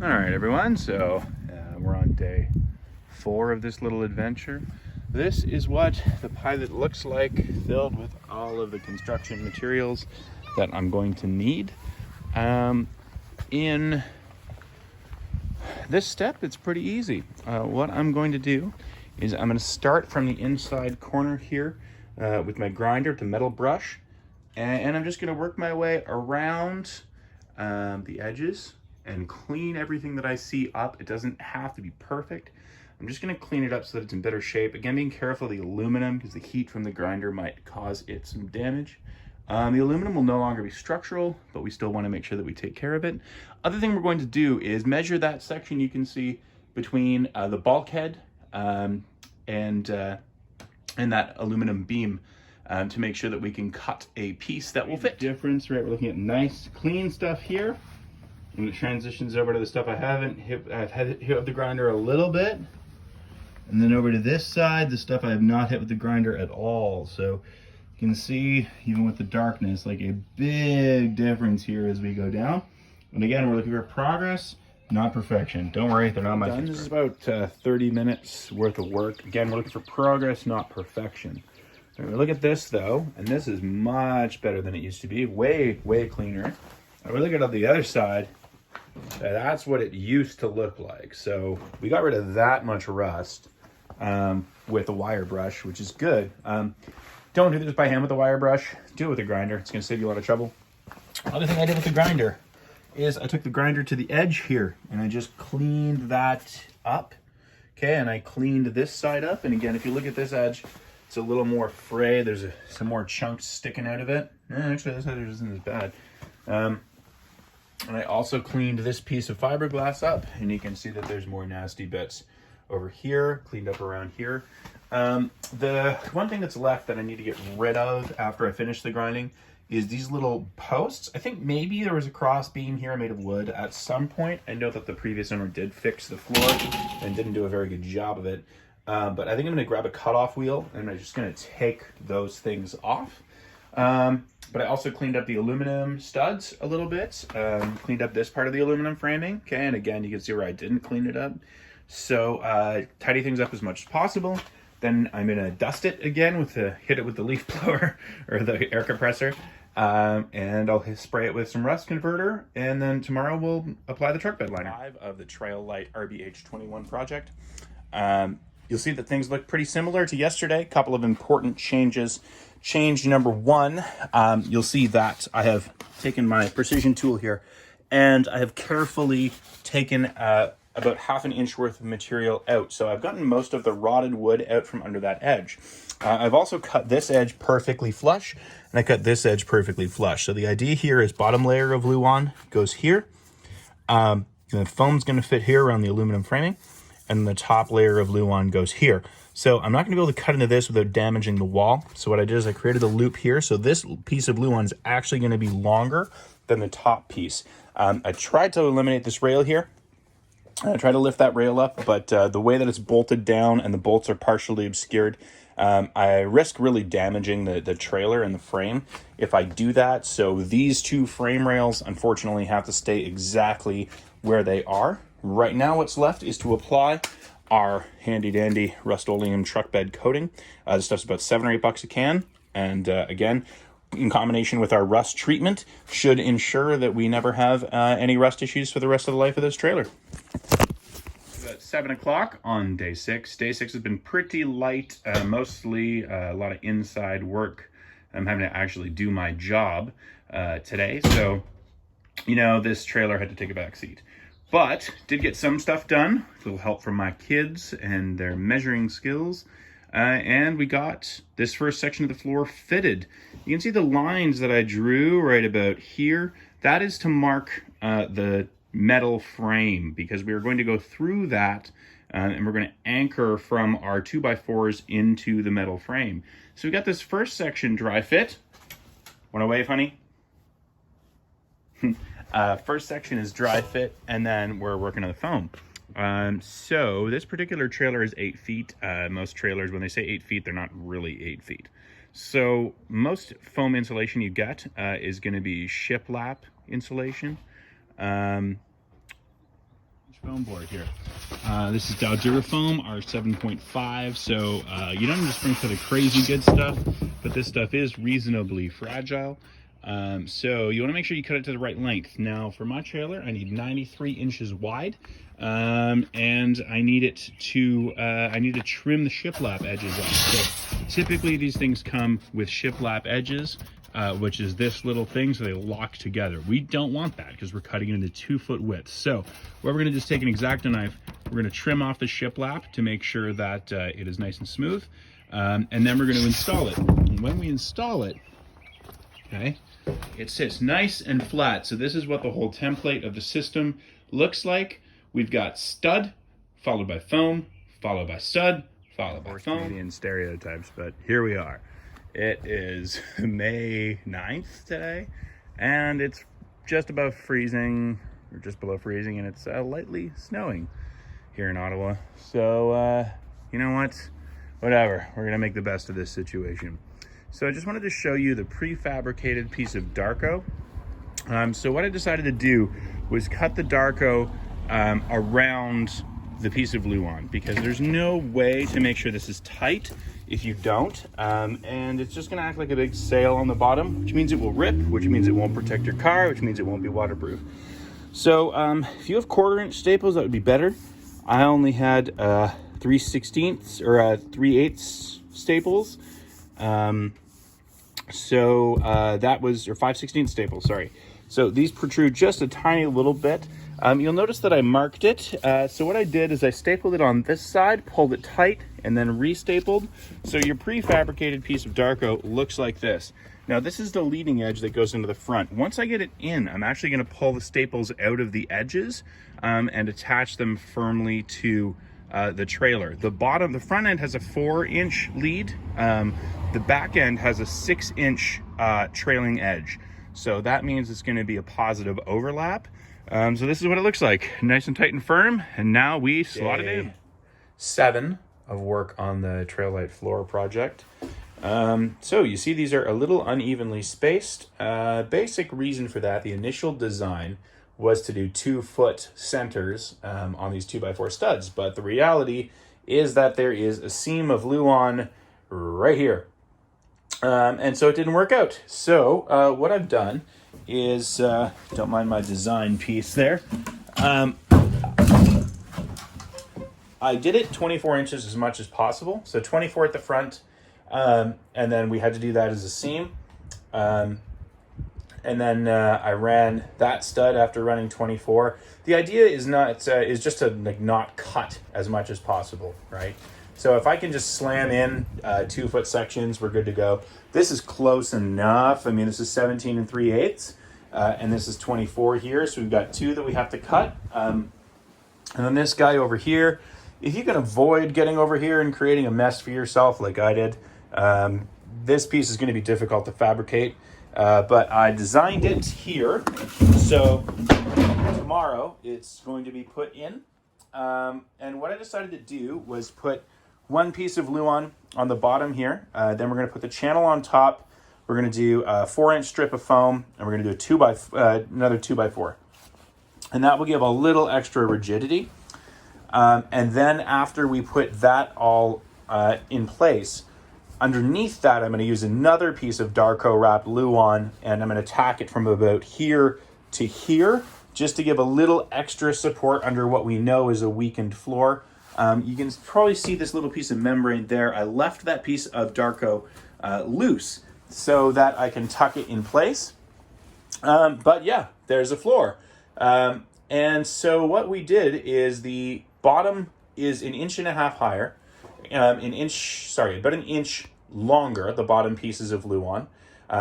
All right, everyone, so we're on day 4 of this little adventure. This is what the pilot looks like, filled with all of the construction materials that I'm going to need. In this step, it's pretty easy. What I'm going to do is I'm going to start from the inside corner here with my grinder to metal brush, and I'm just going to work my way around the edges and clean everything that I see up. It doesn't have to be perfect. I'm just going to clean it up so that it's in better shape. Again, being careful of the aluminum because the heat from the grinder might cause it some damage. The aluminum will no longer be structural, but we still want to make sure that we take care of it. Other thing we're going to do is measure that section you can see between the bulkhead and that aluminum beam to make sure that we can cut a piece that will fit. Difference, right? We're looking at nice, clean stuff here. When it transitions over to the stuff I haven't hit, I've hit with the grinder a little bit. And then over to this side, the stuff I have not hit with the grinder at all. So you can see, even with the darkness, like a big difference here as we go down. And again, we're looking for progress, not perfection. Don't worry, they're not my done. This is about 30 minutes worth of work. Again, we're looking for progress, not perfection. When we look at this though, and this is much better than it used to be, way, way cleaner. And we look at the other side, that's what it used to look like. So we got rid of that much rust with a wire brush, which is good. Don't do this by hand with a wire brush. Do it with a grinder. It's going to save you a lot of trouble. Other thing I did with the grinder is I took the grinder to the edge here and I just cleaned that up. Okay, and I cleaned this side up. And again, if you look at this edge, it's a little more frayed. There's some more chunks sticking out of it. Actually, this edge isn't as bad. And I also cleaned this piece of fiberglass up, and you can see that there's more nasty bits over here, cleaned up around here. The one thing that's left that I need to get rid of after I finish the grinding is these little posts. I think maybe there was a cross beam here made of wood at some point. I know that the previous owner did fix the floor and didn't do a very good job of it. But I think I'm going to grab a cutoff wheel, and I'm just going to take those things off. But I also cleaned up the aluminum studs a little bit, cleaned up this part of the aluminum framing. Okay, and again, you can see where I didn't clean it up. So tidy things up as much as possible. Then I'm gonna dust it again hit it with the leaf blower or the air compressor. And I'll spray it with some rust converter. And then tomorrow we'll apply the truck bed liner. 5 of the Trail Light RBH21 project. You'll see that things look pretty similar to yesterday. A couple of important changes. Change number 1, you'll see that I have taken my precision tool here and I have carefully taken about ½ an inch worth of material out. So I've gotten most of the rotted wood out from under that edge. I've also cut this edge perfectly flush and I cut this edge perfectly flush. So the idea here is bottom layer of Luan goes here. The foam's going to fit here around the aluminum framing, and the top layer of Luan goes here. So I'm not going to be able to cut into this without damaging the wall. So what I did is I created a loop here. So this piece of Luan is actually going to be longer than the top piece. I tried to eliminate this rail here. I tried to lift that rail up, but the way that it's bolted down and the bolts are partially obscured, I risk really damaging the trailer and the frame if I do that. So these 2 frame rails, unfortunately, have to stay exactly where they are. Right now, what's left is to apply our handy dandy Rust-Oleum truck bed coating. This stuff's about $7 or $8 a can. And again, in combination with our rust treatment, should ensure that we never have any rust issues for the rest of the life of this trailer. About 7 o'clock on day 6. Day 6 has been pretty light, mostly a lot of inside work. I'm having to actually do my job today. So, this trailer had to take a back seat. But did get some stuff done, a little help from my kids and their measuring skills. And we got this first section of the floor fitted. You can see the lines that I drew right about here. That is to mark the metal frame, because we are going to go through that and we're going to anchor from our 2x4s into the metal frame. So we got this first section dry fit. Want to wave, honey? First section is dry fit, and then we're working on the foam. So this particular trailer is 8 feet. Most trailers, when they say 8 feet, they're not really 8 feet. So most foam insulation you get is going to be shiplap insulation. foam board here. This is Dow Durafoam R7.5, so you don't just bring for the crazy good stuff, but this stuff is reasonably fragile. So you want to make sure you cut it to the right length. Now for my trailer, I need 93 inches wide, and I need to trim the shiplap edges off. So typically these things come with shiplap edges, which is this little thing, so they lock together. We don't want that because we're cutting it into 2-foot widths. So what we're going to just take an X-Acto knife, we're going to trim off the shiplap to make sure that it is nice and smooth, and then we're going to install it. And when we install it, okay, it sits nice and flat. So this is what the whole template of the system looks like. We've got stud, followed by foam, followed by stud, followed by foam. Canadian stereotypes, but here we are. It is May 9th today, and it's just above freezing, or just below freezing, and it's lightly snowing here in Ottawa. So, you know what? Whatever. We're gonna make the best of this situation. So I just wanted to show you the prefabricated piece of Darco. So what I decided to do was cut the Darco around the piece of Luan, because there's no way to make sure this is tight if you don't, and it's just gonna act like a big sail on the bottom, which means it will rip, which means it won't protect your car, which means it won't be waterproof. So if you have 1/4-inch staples, that would be better. I only had 3/16 or 3/8 staples. That was, or 5/16 staples, sorry. So these protrude just a tiny little bit. You'll notice that I marked it. So what I did is I stapled it on this side, pulled it tight, and then restapled. So your prefabricated piece of Darco looks like this. Now this is the leading edge that goes into the front. Once I get it in, I'm actually gonna pull the staples out of the edges and attach them firmly to the trailer. The front end has a 4-inch lead. The back end has a 6-inch trailing edge. So that means it's going to be a positive overlap. So this is what it looks like. Nice and tight and firm. And now we slot it in. 7 of work on the Trail Light floor project. So you see these are a little unevenly spaced. Basic reason for that, the initial design was to do 2-foot centers on these 2x4 studs. But the reality is that there is a seam of Luan right here. And so it didn't work out. So what I've done is, don't mind my design piece there. I did it 24 inches as much as possible. So 24 at the front. And then we had to do that as a seam. And then I ran that stud after running 24. The idea is just to not cut as much as possible, right? So if I can just slam in 2-foot sections, we're good to go. This is close enough. I mean, this is 17 3/8, and this is 24 here. So we've got 2 that we have to cut. And then this guy over here, if you can avoid getting over here and creating a mess for yourself like I did, this piece is going to be difficult to fabricate. But I designed it here, so tomorrow it's going to be put in. And what I decided to do was put 1 piece of Luan on the bottom here. Then we're going to put the channel on top. We're going to do a 4-inch strip of foam, and we're going to do another 2x4. And that will give a little extra rigidity. And then after we put that all in place, underneath that, I'm going to use another piece of Darco wrapped Luan, and I'm going to tack it from about here to here, just to give a little extra support under what we know is a weakened floor. You can probably see this little piece of membrane there. I left that piece of Darco loose so that I can tuck it in place. But yeah, there's a floor. And so what we did is the bottom is 1.5 inches higher, about an inch longer, the bottom pieces of Luan.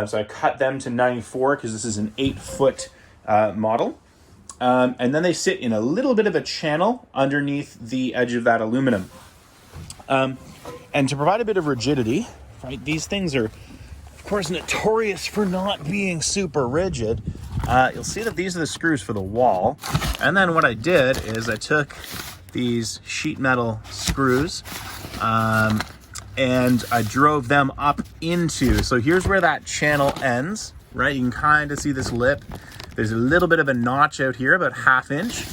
So I cut them to 94 because this is an 8-foot model. And then they sit in a little bit of a channel underneath the edge of that aluminum. And to provide a bit of rigidity, right, these things are, of course, notorious for not being super rigid. You'll see that these are the screws for the wall. And then what I did is I took these sheet metal screws and I drove them up into, so here's where that channel ends, right? You can kind of see this lip. There's a little bit of a notch out here, about 1/2 inch.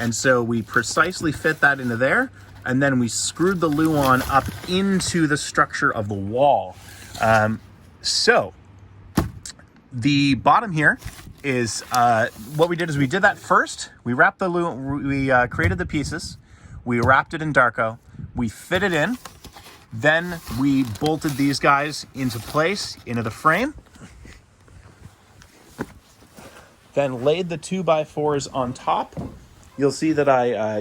And so we precisely fit that into there, and then we screwed the Luan up into the structure of the wall. So the bottom here is, what we did is we did that first. We wrapped the Luan, we created the pieces, we wrapped it in Darko, we fit it in, then we bolted these guys into place, into the frame, then laid the 2x4s on top. You'll see that I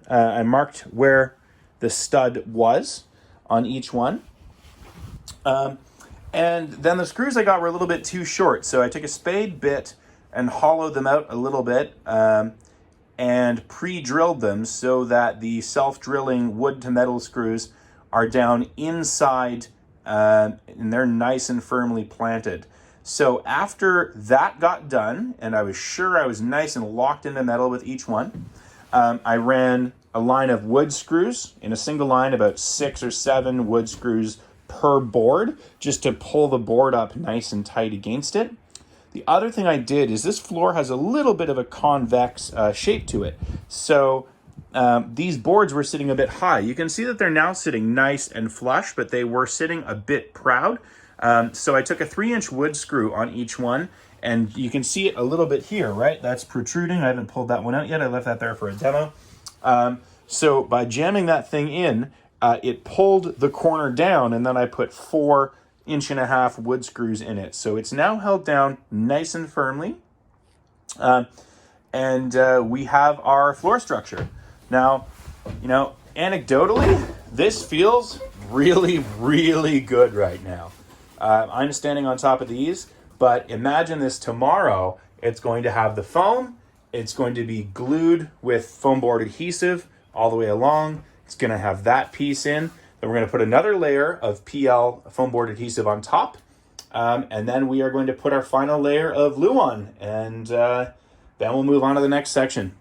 I marked where the stud was on each one. And then the screws I got were a little bit too short, so I took a spade bit and hollowed them out a little bit, and pre-drilled them so that the self-drilling wood to metal screws are down inside, and they're nice and firmly planted. So after that got done, and I was sure I was nice and locked into metal with each one, I ran a line of wood screws in a single line, about 6 or 7 wood screws per board, just to pull the board up nice and tight against it. The other thing I did is this floor has a little bit of a convex shape to it. So these boards were sitting a bit high. You can see that they're now sitting nice and flush, but they were sitting a bit proud. So I took a 3-inch wood screw on each one, and you can see it a little bit here, right? That's protruding. I haven't pulled that one out yet. I left that there for a demo. So by jamming that thing in, it pulled the corner down, and then I put 4 1.5-inch wood screws in it. So it's now held down nice and firmly. And we have our floor structure. Now, you know, anecdotally, this feels really, really good right now. I'm standing on top of these, but imagine this tomorrow. It's going to have the foam. It's going to be glued with foam board adhesive all the way along. It's going to have that piece in. Then we're going to put another layer of PL foam board adhesive on top. And then we are going to put our final layer of Luan. And then we'll move on to the next section.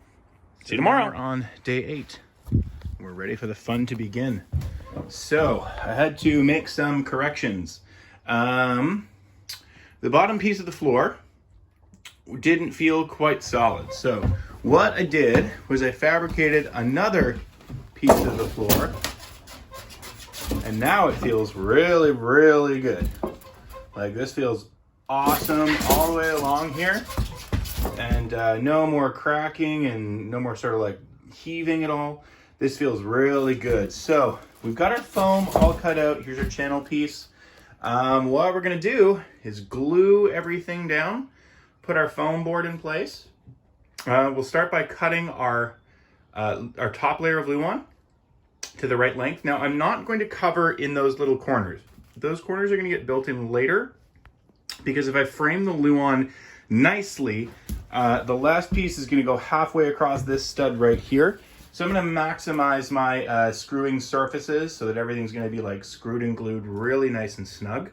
See you tomorrow. We're on day 8. We're ready for the fun to begin. So I had to make some corrections. The bottom piece of the floor didn't feel quite solid. So what I did was I fabricated another piece of the floor, and now it feels really, really good. Like, this feels awesome all the way along here, and no more cracking and no more sort of like heaving at all. This feels really good. So we've got our foam all cut out. Here's our channel piece. What we're gonna do is glue everything down, put our foam board in place. We'll start by cutting our top layer of Luan to the right length. Now, I'm not going to cover in those little corners. Those corners are going to get built in later, because if I frame the Luan nicely, the last piece is going to go halfway across this stud right here. So I'm going to maximize my screwing surfaces so that everything's going to be like screwed and glued really nice and snug,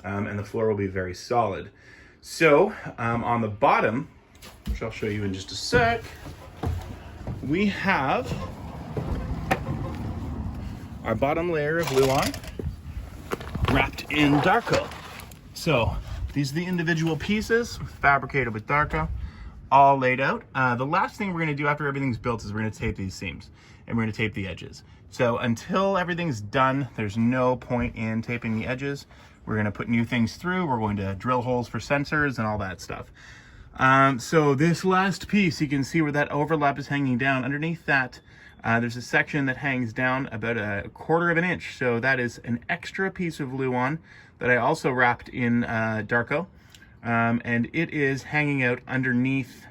and the floor will be very solid. So on the bottom, which I'll show you in just a sec, we have our bottom layer of Luan wrapped in Darko. So these are the individual pieces fabricated with Darko, all laid out. The last thing we're going to do after everything's built is we're going to tape these seams, and we're going to tape the edges. So until everything's done, there's no point in taping the edges. We're going to put new things through. We're going to drill holes for sensors and all that stuff. So this last piece, you can see where that overlap is hanging down. Underneath that, there's a section that hangs down about 1/4 of an inch. So that is an extra piece of Luan that I also wrapped in Darko. And it is hanging out underneath.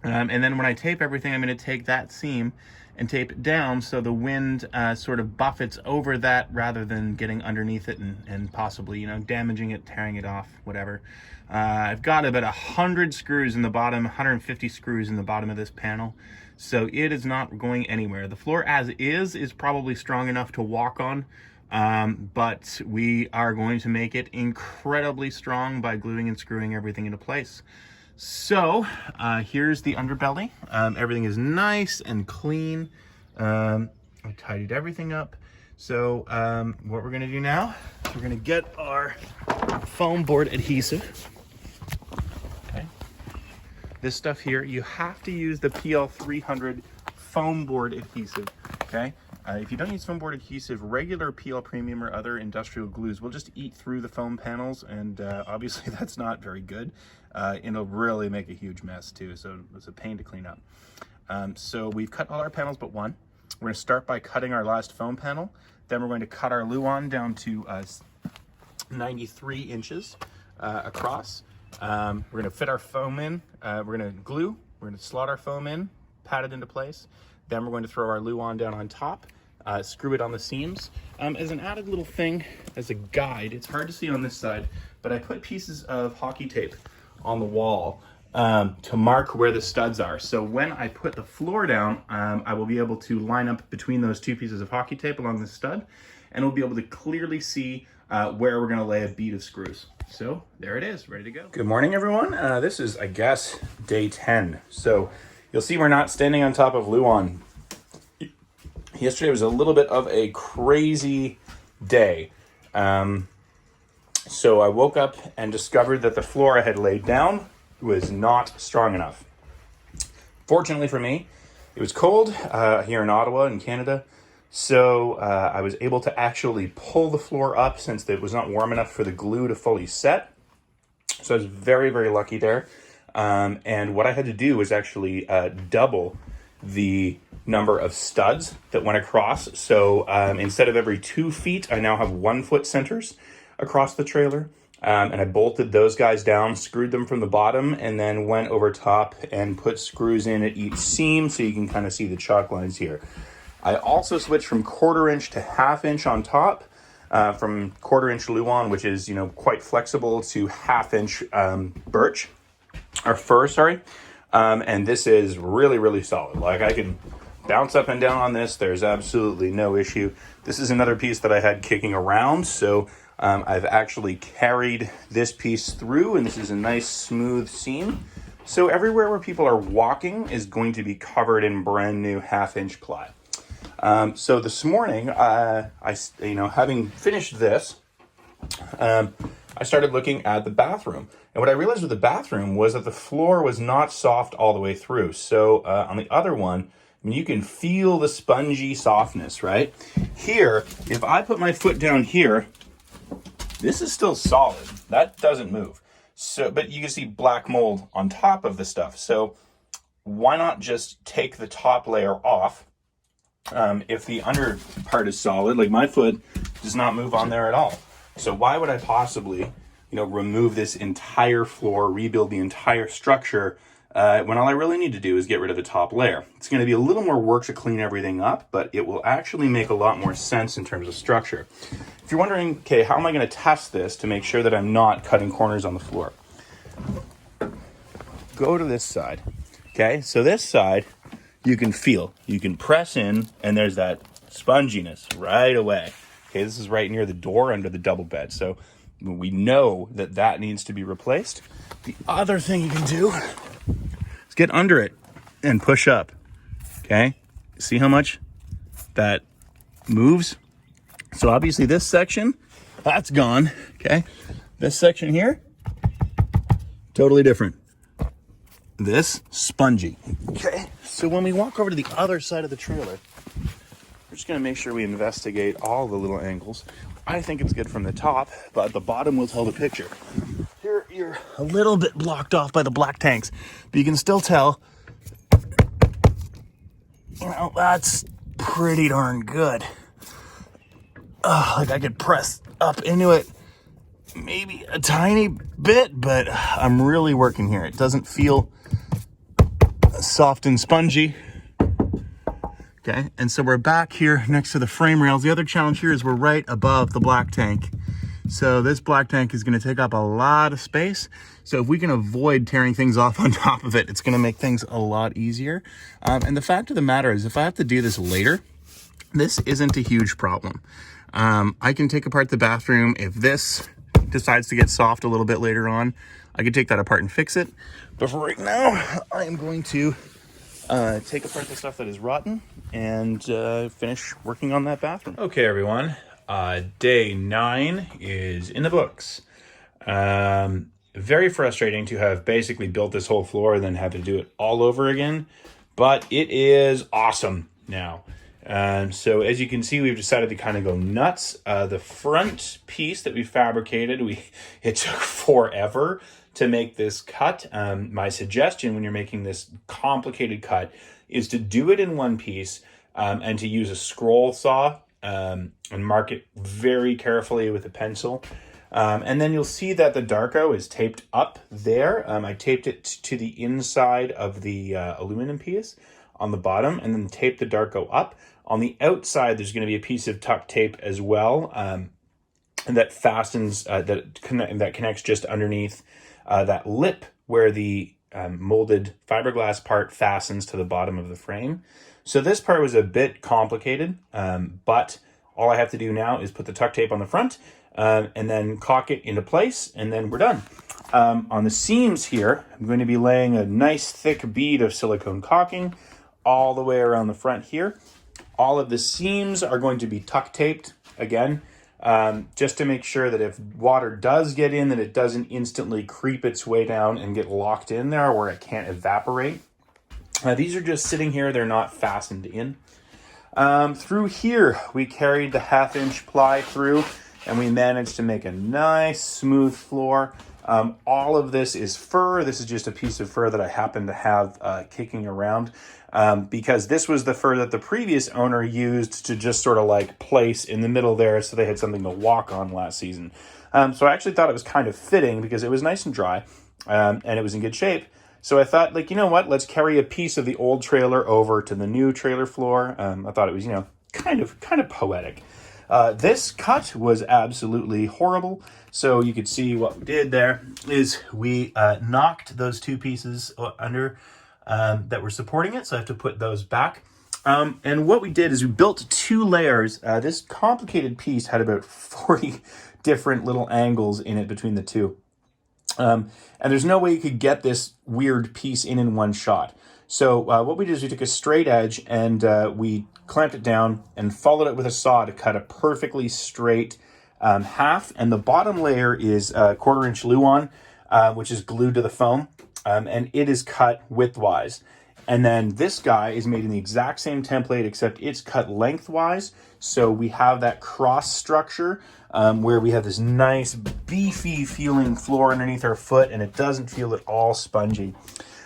And then when I tape everything, I'm going to take that seam and tape it down so the wind sort of buffets over that rather than getting underneath it and possibly, you know, damaging it, tearing it off, whatever. I've got about 100 screws in the bottom, 150 screws in the bottom of this panel. So it is not going anywhere. The floor as is probably strong enough to walk on, but we are going to make it incredibly strong by gluing and screwing everything into place. So here's the underbelly. Everything is nice and clean. I tidied everything up. So what we're gonna do now is we're gonna get our foam board adhesive. Okay. this stuff here, you have to use the PL300 foam board adhesive, okay? If you don't use foam board adhesive, regular PL Premium or other industrial glues will just eat through the foam panels, and obviously that's not very good. It'll really make a huge mess too, so it's a pain to clean up. So we've cut all our panels but one. We're going to start by cutting our last foam panel. Then we're going to cut our Luan down to 93 inches across. We're going to fit our foam in. We're going to glue. We're going to slot our foam in, pat it into place. Then we're going to throw our Luan down on top, screw it on the seams. As an added little thing, as a guide, it's hard to see on this side, but I put pieces of hockey tape on the wall to mark where the studs are. So when I put the floor down, I will be able to line up between those two pieces of hockey tape along the stud, and we'll be able to clearly see where we're gonna lay a bead of screws. So there it is, ready to go. Good morning, everyone. This is, I guess, day 10. So you'll see we're not standing on top of Luan. Yesterday was a little bit of a crazy day. So I woke up and discovered that the floor I had laid down was not strong enough. Fortunately for me, it was cold here in Ottawa in Canada, so I was able to actually pull the floor up since it was not warm enough for the glue to fully set. So I was very, very lucky there. And what I had to do was actually double the number of studs that went across. So instead of every 2 feet, I now have 1 foot centers across the trailer. And I bolted those guys down, screwed them from the bottom, and then went over top and put screws in at each seam so you can kind of see the chalk lines here. I also switched from 1/4 inch to 1/2 inch on top, from 1/4 inch Luan, which is, you know, quite flexible, to 1/2 inch birch, or fir, sorry. And this is really, really solid. Like, I can bounce up and down on this. There's absolutely no issue. This is another piece that I had kicking around, so I've actually carried this piece through, and this is a nice smooth seam. So everywhere where people are walking is going to be covered in brand new 1/2 inch ply. So this morning, having finished this, I started looking at the bathroom. And what I realized with the bathroom was that the floor was not soft all the way through. So on the other one, I mean, you can feel the spongy softness, right? Here, if I put my foot down here, this is still solid. That doesn't move. So, but you can see black mold on top of the stuff. So why not just take the top layer off? If the under part is solid, like my foot does not move on there at all. So why would I possibly, remove this entire floor, rebuild the entire structure, when all I really need to do is get rid of the top layer? It's going to be a little more work to clean everything up, but it will actually make a lot more sense in terms of structure. If you're wondering, okay, how am I going to test this to make sure that I'm not cutting corners on the floor? Go to this side. Okay, so this side, you can feel. You can press in, and there's that sponginess right away. Okay, this is right near the door under the double bed, so we know that that needs to be replaced. The other thing you can do is get under it and push up. Okay, see how much that moves? So obviously this section, that's gone. Okay, this section here, totally different. This, spongy. Okay, so when we walk over to the other side of the trailer, we're just gonna make sure we investigate all the little angles. I think it's good from the top, but the bottom will tell the picture. Here, you're a little bit blocked off by the black tanks, but you can still tell, that's pretty darn good. Like I could press up into it maybe a tiny bit, but I'm really working here. It doesn't feel soft and spongy. Okay, and so we're back here next to the frame rails. The other challenge here is we're right above the black tank. So this black tank is going to take up a lot of space. So if we can avoid tearing things off on top of it, it's going to make things a lot easier. And the fact of the matter is, if I have to do this later, this isn't a huge problem. I can take apart the bathroom. If this decides to get soft a little bit later on, I can take that apart and fix it. But for right now, I am going to take apart the stuff that is rotten and finish working on that bathroom. Okay, everyone. Day 9 is in the books. very frustrating to have basically built this whole floor and then have to do it all over again, but it is awesome now. So as you can see, we've decided to kind of go nuts. The front piece that we fabricated, it took forever to make this cut. My suggestion when you're making this complicated cut is to do it in one piece, and to use a scroll saw, and mark it very carefully with a pencil. And then you'll see that the Darko is taped up there. I taped it to the inside of the aluminum piece on the bottom, and then taped the Darko up. On the outside, there's going to be a piece of tuck tape as well, and that fastens, that connects just underneath that lip where the molded fiberglass part fastens to the bottom of the frame. So this part was a bit complicated, but all I have to do now is put the tuck tape on the front, and then caulk it into place, and then we're done. On the seams here, I'm going to be laying a nice thick bead of silicone caulking all the way around the front here. All of the seams are going to be tuck taped again, just to make sure that if water does get in, that it doesn't instantly creep its way down and get locked in there where it can't evaporate. These are just sitting here, they're not fastened in. Through here, we carried the 1/2-inch ply through, and we managed to make a nice smooth floor. All of this is fur. This is just a piece of fur that I happen to have kicking around, because this was the fur that the previous owner used to just sort of like place in the middle there so they had something to walk on last season. So I actually thought it was kind of fitting because it was nice and dry, and it was in good shape. So I thought, like, you know what, let's carry a piece of the old trailer over to the new trailer floor. I thought it was, kind of poetic. This cut was absolutely horrible. So you could see what we did there is we knocked those two pieces under that were supporting it. So I have to put those back. And what we did is we built 2 layers. This complicated piece had about 40 different little angles in it between the two. And there's no way you could get this weird piece in one shot. So what we did is we took a straight edge and we clamped it down and followed it with a saw to cut a perfectly straight half. And the bottom layer is 1/4-inch Luan, which is glued to the foam, and it is cut widthwise. And then this guy is made in the exact same template, except it's cut lengthwise. So we have that cross structure where we have this nice beefy feeling floor underneath our foot, and it doesn't feel at all spongy.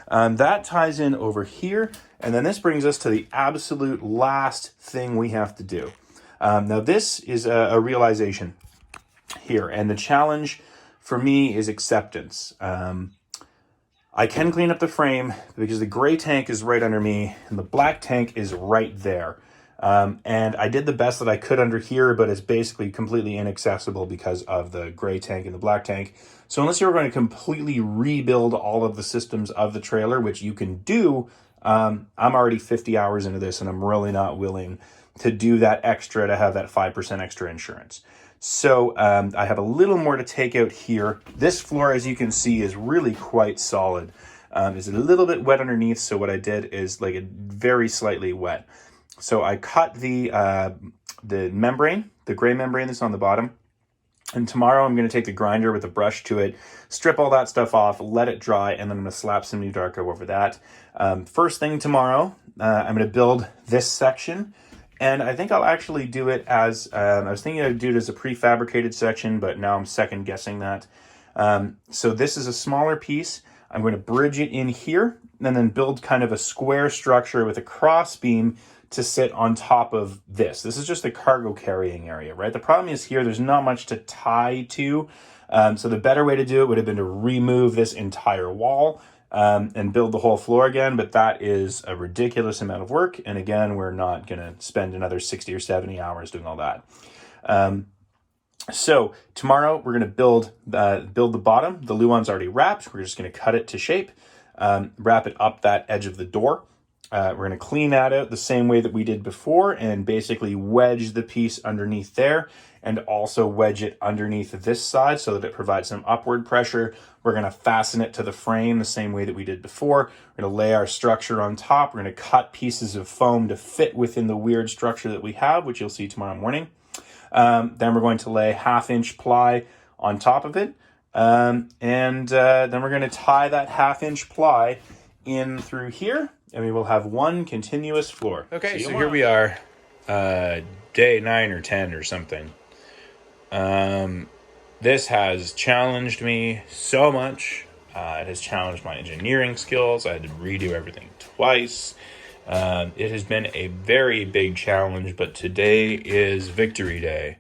That ties in over here. And then this brings us to the absolute last thing we have to do. Now this is a realization here, and the challenge for me is acceptance. I can clean up the frame because the gray tank is right under me and the black tank is right there. And I did the best that I could under here, but it's basically completely inaccessible because of the gray tank and the black tank. So unless you're going to completely rebuild all of the systems of the trailer, which you can do, I'm already 50 hours into this and I'm really not willing to do that extra to have that 5% extra insurance. So I have a little more to take out here. This floor, as you can see, is really quite solid. It's a little bit wet underneath, so what I did is like very slightly wet. So I cut the membrane, the gray membrane that's on the bottom. And tomorrow I'm going to take the grinder with a brush to it, strip all that stuff off, let it dry, and then I'm going to slap some new Darko over that. First thing tomorrow, I'm going to build this section. And I think I'll actually do it as, I was thinking I'd do it as a prefabricated section, but now I'm second guessing that. So this is a smaller piece. I'm going to bridge it in here and then build kind of a square structure with a cross beam to sit on top of this. This is just a cargo carrying area, right? The problem is here, there's not much to tie to. So the better way to do it would have been to remove this entire wall and build the whole floor again, but that is a ridiculous amount of work. And again, we're not going to spend another 60 or 70 hours doing all that. So tomorrow we're going to build the bottom. The Luan's already wrapped. We're just going to cut it to shape, wrap it up that edge of the door. We're going to clean that out the same way that we did before and basically wedge the piece underneath there and also wedge it underneath this side so that it provides some upward pressure. We're going to fasten it to the frame the same way that we did before. We're going to lay our structure on top. We're going to cut pieces of foam to fit within the weird structure that we have, which you'll see tomorrow morning. Then we're going to lay 1/2-inch ply on top of it. And then we're going to tie that 1/2-inch ply in through here, and we will have one continuous floor. Okay, so here we are, day 9 or 10 or something. This has challenged me so much. It has challenged my engineering skills. I had to redo everything twice. It has been a very big challenge, but today is victory day.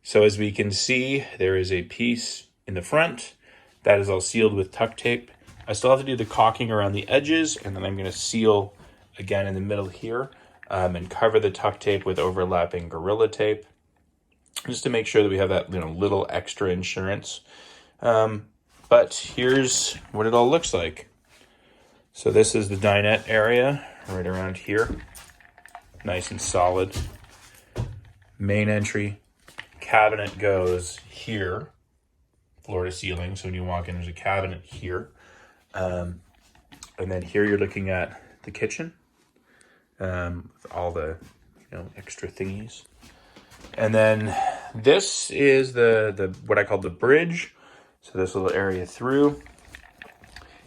So as we can see, there is a piece in the front that is all sealed with tuck tape. I still have to do the caulking around the edges, and then I'm going to seal again in the middle here, and cover the tuck tape with overlapping Gorilla Tape, just to make sure that we have that little extra insurance. But here's what it all looks like. So this is the dinette area right around here. Nice and solid. Main entry. Cabinet goes here, floor to ceiling. So when you walk in, there's a cabinet here. And then here you're looking at the kitchen, with all the extra thingies. And then this is the what I call the bridge. So this little area through.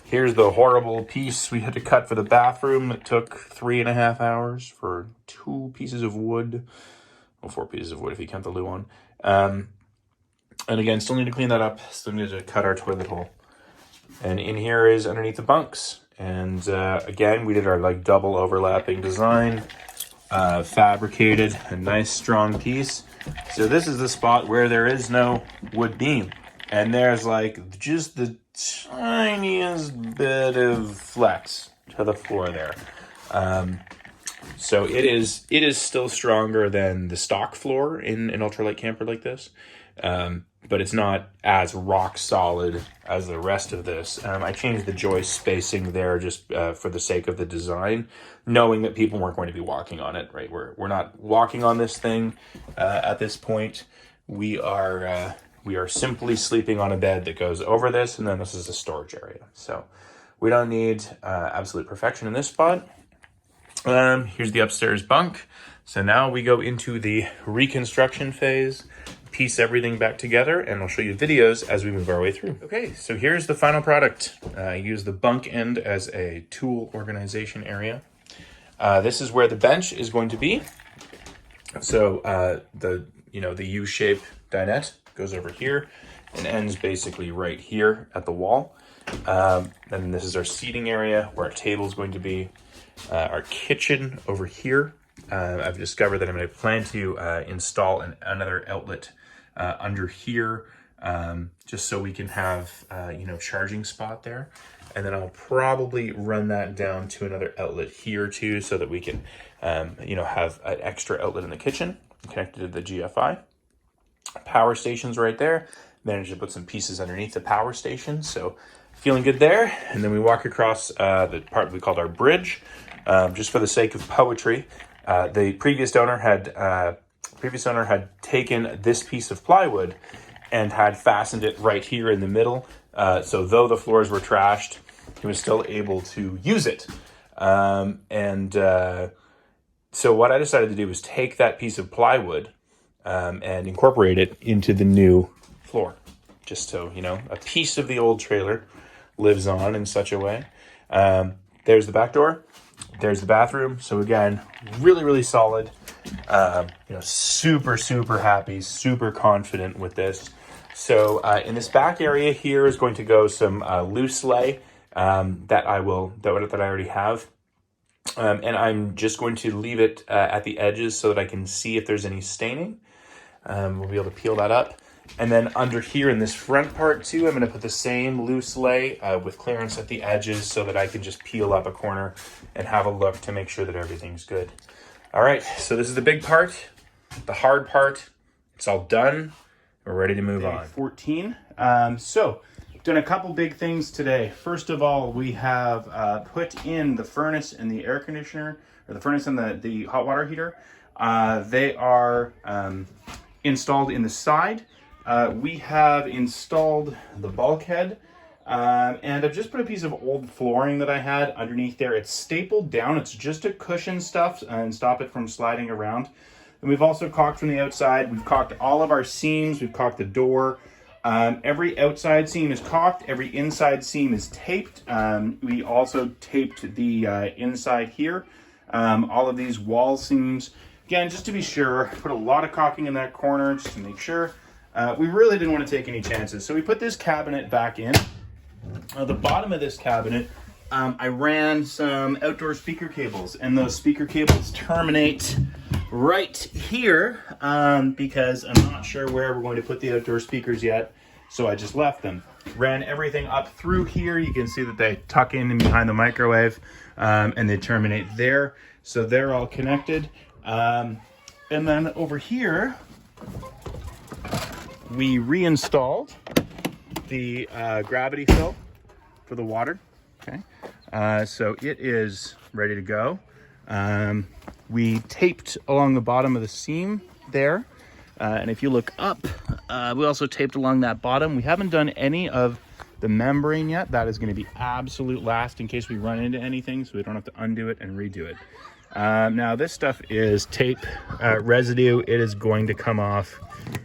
Here's the horrible piece we had to cut for the bathroom. It took 3.5 hours for 2 pieces of wood. Well, 4 pieces of wood if you count the loo on. And again, still need to clean that up. Still need to cut our toilet hole. And in here is underneath the bunks. And again, we did our double overlapping design. Fabricated a nice strong piece. So this is the spot where there is no wood beam. And there's just the tiniest bit of flex to the floor there. So it is still stronger than the stock floor in an ultralight camper like this. But it's not as rock solid as the rest of this. I changed the joist spacing there just for the sake of the design, knowing that people weren't going to be walking on it, right? We're not walking on this thing at this point. We are simply sleeping on a bed that goes over this, and then this is a storage area. So we don't need absolute perfection in this spot. Here's the upstairs bunk. So now we go into the reconstruction phase, piece everything back together, and I'll show you videos as we move our way through. Okay, so here's the final product. I use the bunk end as a tool organization area. This is where the bench is going to be. So the U-shape dinette goes over here and ends basically right here at the wall. And this is our seating area where our table is going to be. Our kitchen over here. I've discovered that I'm going to plan to install another outlet under here, just so we can have charging spot there. And then I'll probably run that down to another outlet here too, so that we can have an extra outlet in the kitchen connected to the GFI. Power station's right there. Managed to put some pieces underneath the power station, so feeling good there. And then we walk across the part we called our bridge, just for the sake of poetry. The previous owner had taken this piece of plywood and had fastened it right here in the middle. So though the floors were trashed, he was still able to use it. So what I decided to do was take that piece of plywood and incorporate it into the new floor. Just so, a piece of the old trailer lives on in such a way. There's the back door. There's the bathroom. So again, really, really solid. Super, super happy, super confident with this. So in this back area here is going to go some loose lay that I already have. And I'm just going to leave it at the edges so that I can see if there's any staining. We'll be able to peel that up. And then under here in this front part too, I'm going to put the same loose lay with clearance at the edges so that I can just peel up a corner and have a look to make sure that everything's good. All right, so this is the big part, the hard part. It's all done. We're ready to move on. 14. So done a couple big things today. First of all, we have put in the furnace and the air conditioner, or the furnace and the hot water heater. They are installed in the side. We have installed the bulkhead, and I've just put a piece of old flooring that I had underneath there. It's stapled down. It's just to cushion stuff and stop it from sliding around. And we've also caulked from the outside. We've caulked all of our seams. We've caulked the door. Every outside seam is caulked. Every inside seam is taped. We also taped the inside here. All of these wall seams, again, just to be sure, put a lot of caulking in that corner just to make sure. We really didn't want to take any chances. So we put this cabinet back in. The bottom of this cabinet, I ran some outdoor speaker cables, and those speaker cables terminate right here because I'm not sure where we're going to put the outdoor speakers yet, so I just left them. Ran everything up through here. You can see that they tuck in behind the microwave and they terminate there, so they're all connected. And then over here we reinstalled the gravity fill for the water. Okay, so it is ready to go. We taped along the bottom of the seam there, and if you look up, we also taped along that bottom. We haven't done any of the membrane yet. That is going to be absolute last in case we run into anything, so we don't have to undo it and redo it. Now this stuff is tape residue. It is going to come off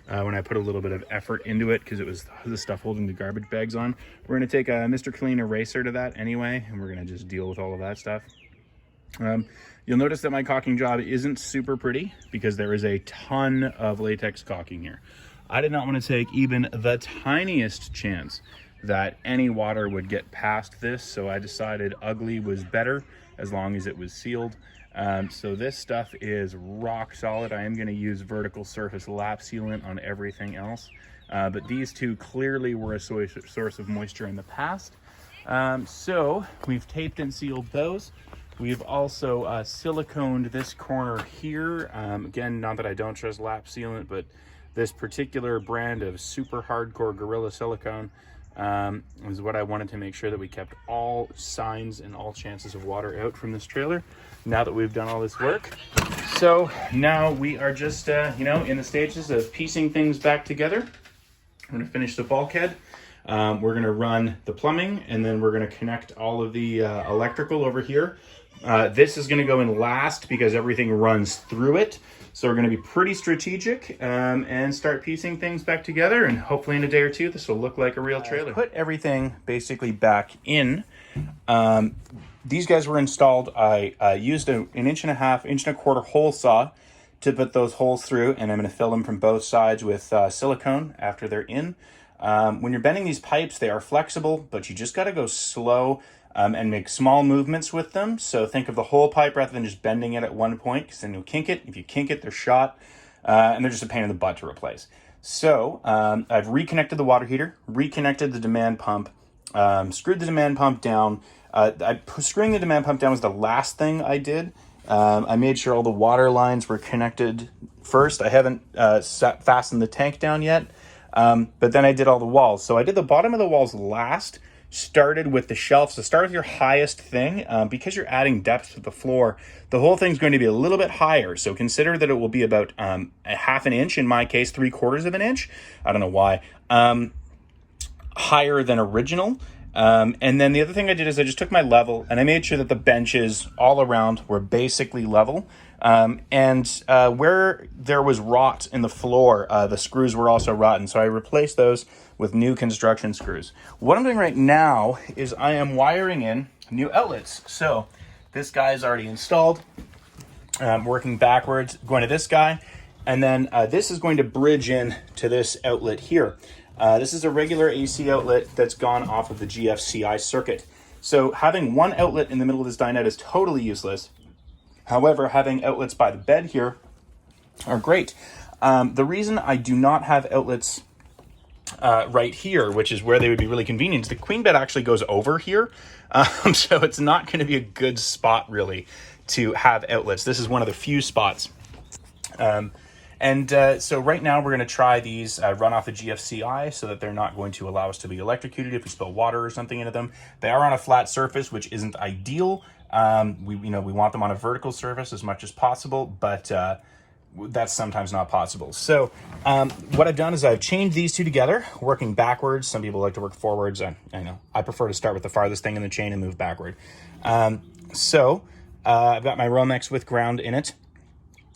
when I put a little bit of effort into it because it was the stuff holding the garbage bags on. We're going to take a Mr. Clean eraser to that anyway, and we're going to just deal with all of that stuff. You'll notice that my caulking job isn't super pretty because there is a ton of latex caulking here. I did not want to take even the tiniest chance that any water would get past this, so I decided ugly was better as long as it was sealed. So this stuff is rock solid. I am going to use vertical surface lap sealant on everything else, but these two clearly were a source of moisture in the past. So we've taped and sealed those. We've also siliconed this corner here. Again, not that I don't trust lap sealant, but this particular brand of super hardcore Gorilla silicone is what I wanted to make sure that we kept all signs and all chances of water out from this trailer now that we've done all this work. So now we are just, in the stages of piecing things back together. We're going to finish the bulkhead. We're going to run the plumbing, and then we're going to connect all of the electrical over here. This is going to go in last because everything runs through it. So we're going to be pretty strategic and start piecing things back together, and hopefully in a day or two this will look like a real trailer. Put everything basically back in. These guys were installed. I used an 1.5 1.25 hole saw to put those holes through, and I'm going to fill them from both sides with silicone after they're in. When you're bending these pipes, they are flexible, but you just got to go slow and make small movements with them. So think of the whole pipe rather than just bending it at one point, because then you'll kink it. If you kink it, they're shot, and they're just a pain in the butt to replace. So I've reconnected the water heater, reconnected the demand pump, screwed the demand pump down. Screwing the demand pump down was the last thing I did. I made sure all the water lines were connected first. I haven't fastened the tank down yet, but then I did all the walls. So I did the bottom of the walls last, started with the shelf. So start with your highest thing. Because you're adding depth to the floor, the whole thing's going to be a little bit higher. So consider that it will be about a 1/2 inch, in my case 3/4 inch. I don't know why. Higher than original. And then the other thing I did is I just took my level and I made sure that the benches all around were basically level. And where there was rot in the floor, the screws were also rotten. So I replaced those with new construction screws. What I'm doing right now is I am wiring in new outlets. So this guy is already installed. Working backwards, going to this guy. And then this is going to bridge in to this outlet here. This is a regular AC outlet that's gone off of the GFCI circuit. So having one outlet in the middle of this dinette is totally useless. However, having outlets by the bed here are great. The reason I do not have outlets right here, which is where they would be really convenient, is the queen bed actually goes over here. So it's not going to be a good spot really to have outlets. This is one of the few spots. So right now we're going to try these run off the GFCI so that they're not going to allow us to be electrocuted if we spill water or something into them. They are on a flat surface, which isn't ideal. We want them on a vertical surface as much as possible, but that's sometimes not possible. So what I've done is I've chained these two together, working backwards. Some people like to work forwards. I know I prefer to start with the farthest thing in the chain and move backward. I've got my Romex with ground in it.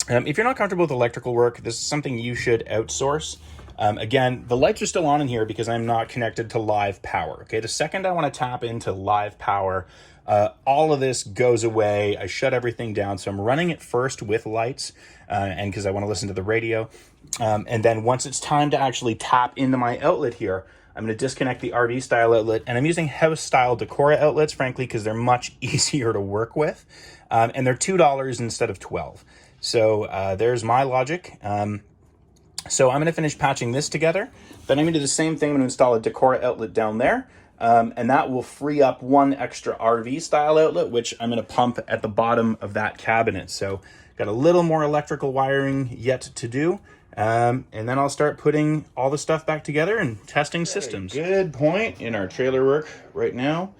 If you're not comfortable with electrical work, this is something you should outsource. Again, the lights are still on in here because I'm not connected to live power. Okay, the second I want to tap into live power, all of this goes away. I shut everything down. So I'm running it first with lights and because I want to listen to the radio. And then once it's time to actually tap into my outlet here, I'm going to disconnect the RV style outlet, and I'm using house style Decora outlets, frankly, because they're much easier to work with. And they're $2 instead of $12. So there's my logic. So I'm going to finish patching this together. Then I'm going to do the same thing. I'm going to install a Decora outlet down there. And that will free up one extra RV style outlet, which I'm going to pump at the bottom of that cabinet. So got a little more electrical wiring yet to do. And then I'll start putting all the stuff back together and testing systems. Good point in our trailer work right now.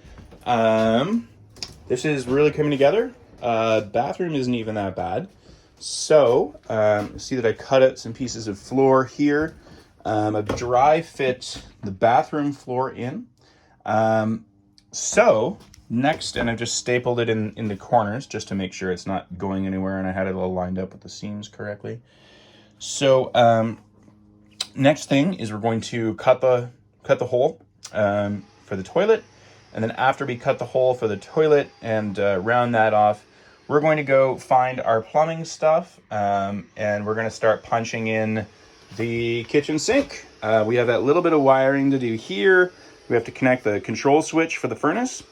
This is really coming together. Bathroom isn't even that bad. So, see that I cut out some pieces of floor here. I've dry fit the bathroom floor in. So, next, and I've just stapled it in the corners just to make sure it's not going anywhere, and I had it all lined up with the seams correctly. So, next thing is we're going to cut the hole for the toilet, and then after we cut the hole for the toilet and round that off, we're going to go find our plumbing stuff, and we're going to start punching in the kitchen sink. We have that little bit of wiring to do here. We have to connect the control switch for the furnace,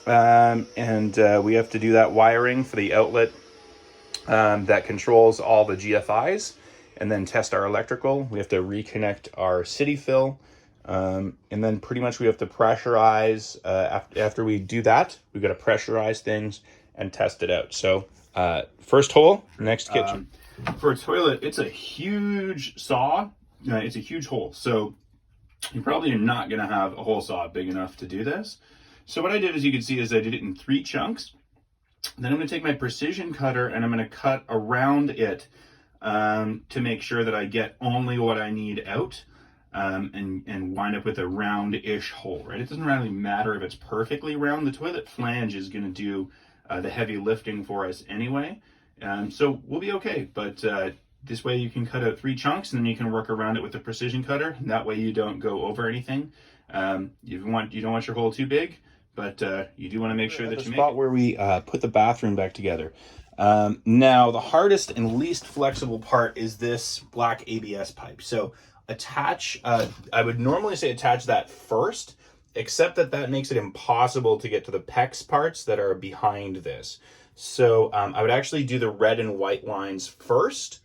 and we have to do that wiring for the outlet that controls all the GFIs, and then test our electrical. We have to reconnect our city fill, and then pretty much we have to pressurize. After we do that, we've got to pressurize things and test it out. So first hole, next kitchen. For a toilet, it's a huge saw. It's a huge hole. So you probably are not going to have a hole saw big enough to do this. So what I did, as you can see, is I did it in 3 chunks. Then I'm going to take my precision cutter and I'm going to cut around it to make sure that I get only what I need out, and wind up with a round-ish hole, right? It doesn't really matter if it's perfectly round. The toilet flange is going to do the heavy lifting for us anyway. So we'll be okay, but this way you can cut out 3 chunks and then you can work around it with the precision cutter. That way you don't go over anything. You don't want your hole too big, but you do want to make sure that you make spot where we put the bathroom back together. Now the hardest and least flexible part is this black ABS pipe. So attach, I would normally say attach that first, except that makes it impossible to get to the PEX parts that are behind this. So I would actually do the red and white lines first,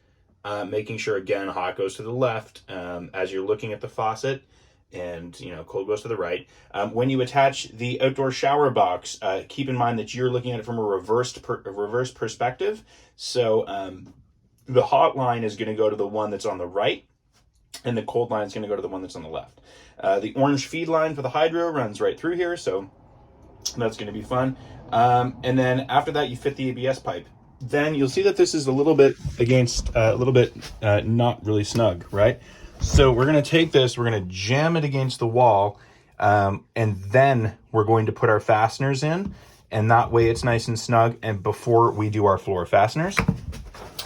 making sure, again, hot goes to the left as you're looking at the faucet, and cold goes to the right. When you attach the outdoor shower box, keep in mind that you're looking at it from a reverse perspective. So the hot line is going to go to the one that's on the right, and the cold line is going to go to the one that's on the left. The orange feed line for the hydro runs right through here, so that's going to be fun. And then after that, you fit the ABS pipe. Then you'll see that this is a little bit not really snug, right? So we're going to take this, we're going to jam it against the wall, and then we're going to put our fasteners in, and that way it's nice and snug. And before we do our floor fasteners,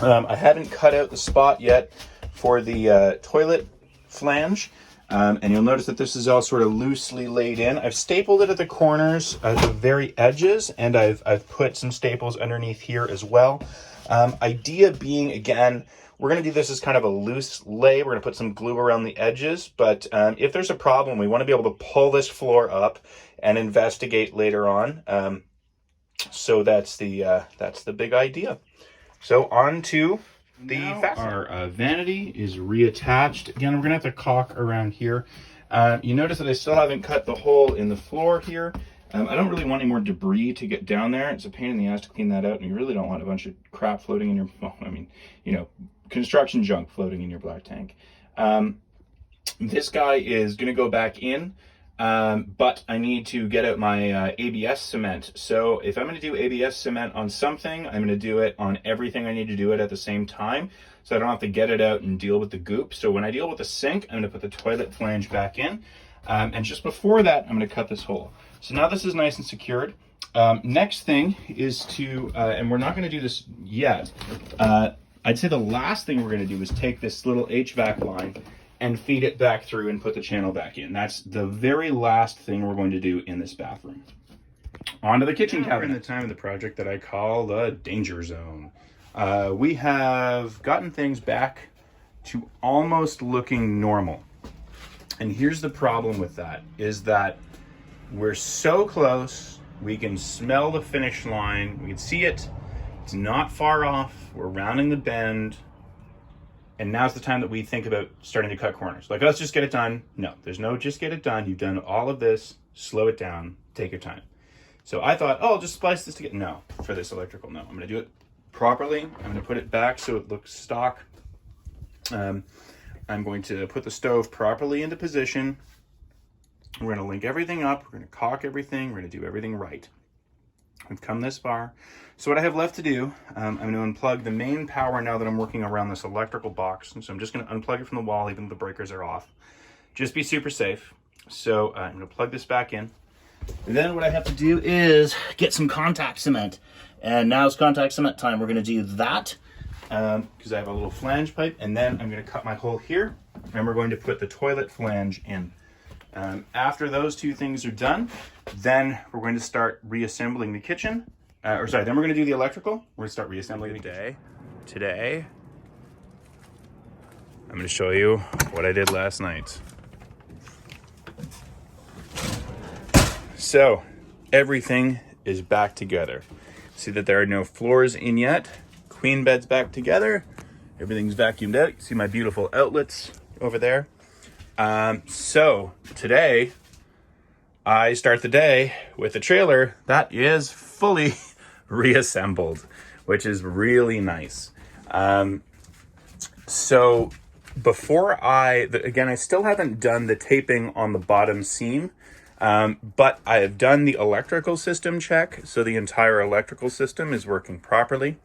I haven't cut out the spot yet for the toilet flange. And you'll notice that this is all sort of loosely laid in. I've stapled it at the corners, at the very edges, and I've put some staples underneath here as well. Idea being, again, we're going to do this as kind of a loose lay. We're going to put some glue around the edges, but if there's a problem, we want to be able to pull this floor up and investigate later on. So that's the big idea. So on to the fastener. Our vanity is reattached. Again, we're gonna have to caulk around here. You notice that I still haven't cut the hole in the floor here. I don't really want any more debris to get down there. It's a pain in the ass to clean that out, and you really don't want a bunch of crap floating in your, construction junk floating in your black tank. This guy is gonna go back in, but I need to get out my ABS cement. So if I'm going to do ABS cement on something, I'm going to do it on everything I need to do it at the same time, so I don't have to get it out and deal with the goop. So when I deal with the sink, I'm going to put the toilet flange back in. And just before that, I'm going to cut this hole. So now this is nice and secured. Next thing is to, and we're not going to do this yet, I'd say the last thing we're going to do is take this little HVAC line and feed it back through and put the channel back in. That's the very last thing we're going to do in this bathroom. Onto the kitchen cabinet. We're in the time of the project that I call the danger zone. We have gotten things back to almost looking normal. And here's the problem with that, is that we're so close, we can smell the finish line, we can see it, it's not far off, we're rounding the bend, and now's the time that we think about starting to cut corners. Like, let's just get it done. No, there's no just get it done. You've done all of this, slow it down, take your time. So I thought, oh, I'll just splice this together. No, for this electrical, no. I'm gonna do it properly. I'm gonna put it back so it looks stock. I'm going to put the stove properly into position. We're gonna link everything up. We're gonna caulk everything. We're gonna do everything right. We've come this far. So what I have left to do, I'm gonna unplug the main power now that I'm working around this electrical box. And so I'm just gonna unplug it from the wall, even though the breakers are off. Just be super safe. So I'm gonna plug this back in. And then what I have to do is get some contact cement. And now's contact cement time. We're gonna do that because I have a little flange pipe, and then I'm gonna cut my hole here, and we're going to put the toilet flange in. After those two things are done, then we're going to start reassembling the kitchen. Then we're gonna do the electrical. We're gonna start reassembling the kitchen. Today, I'm gonna show you what I did last night. So, everything is back together. See that there are no floors in yet. Queen bed's back together. Everything's vacuumed out. You see my beautiful outlets over there. So, today, I start the day with a trailer that is fully reassembled, which is really nice. So, before again, I still haven't done the taping on the bottom seam. But I have done the electrical system check, so the entire electrical system is working properly.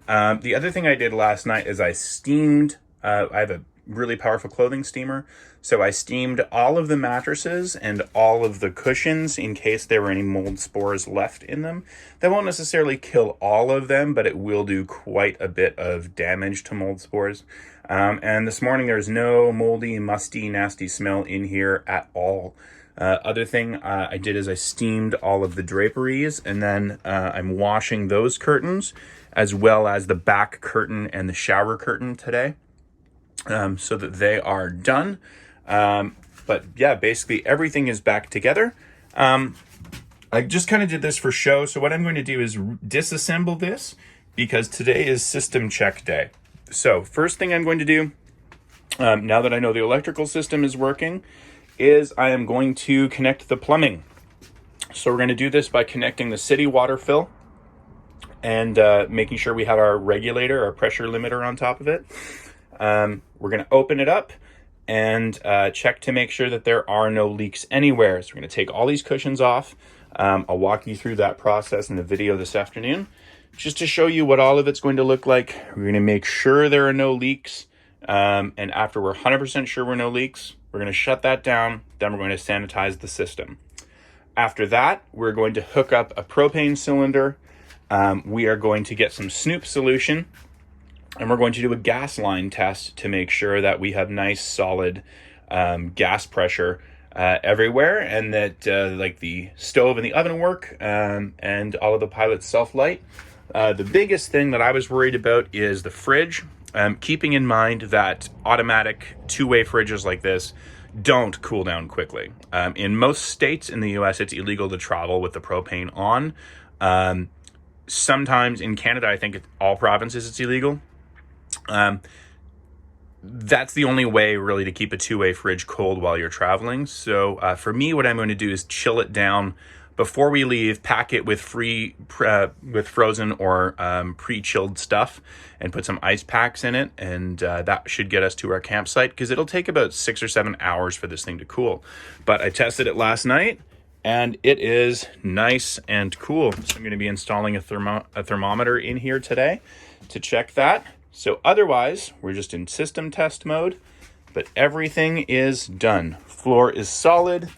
The other thing I did last night is I steamed, I have a really powerful clothing steamer, so I steamed all of the mattresses and all of the cushions in case there were any mold spores left in them. That won't necessarily kill all of them, but it will do quite a bit of damage to mold spores. And this morning there's no moldy, musty, nasty smell in here at all. Other thing I did is I steamed all of the draperies, and then I'm washing those curtains as well as the back curtain and the shower curtain today, so that they are done. But yeah, basically everything is back together. I just kind of did this for show. So what I'm going to do is disassemble this because today is system check day. So first thing I'm going to do, now that I know the electrical system is working, is I am going to connect the plumbing. So we're going to do this by connecting the city water fill and making sure we have our regulator, our pressure limiter on top of it. We're going to open it up and check to make sure that there are no leaks anywhere. So we're going to take all these cushions off. I'll walk you through that process in the video this afternoon, just to show you what all of it's going to look like. We're going to make sure there are no leaks. And after we're 100% sure we're no leaks, we're going to shut that down. Then we're going to sanitize the system. After that, we're going to hook up a propane cylinder. We are going to get some Snoop solution, and we're going to do a gas line test to make sure that we have nice, solid gas pressure everywhere, and that like the stove and the oven work, and all of the pilots self-light. The biggest thing that I was worried about is the fridge. Keeping in mind that automatic two-way fridges like this don't cool down quickly. In most states in the US, it's illegal to travel with the propane on. Sometimes in Canada, I think all provinces it's illegal. That's the only way really to keep a two-way fridge cold while you're traveling. So for me, what I'm going to do is chill it down before we leave, pack it with frozen or pre-chilled stuff, and put some ice packs in it, and that should get us to our campsite, because it'll take about 6 or 7 hours for this thing to cool. But I tested it last night, and it is nice and cool. So I'm going to be installing a thermometer in here today to check that. So otherwise, we're just in system test mode, but everything is done. Floor is solid.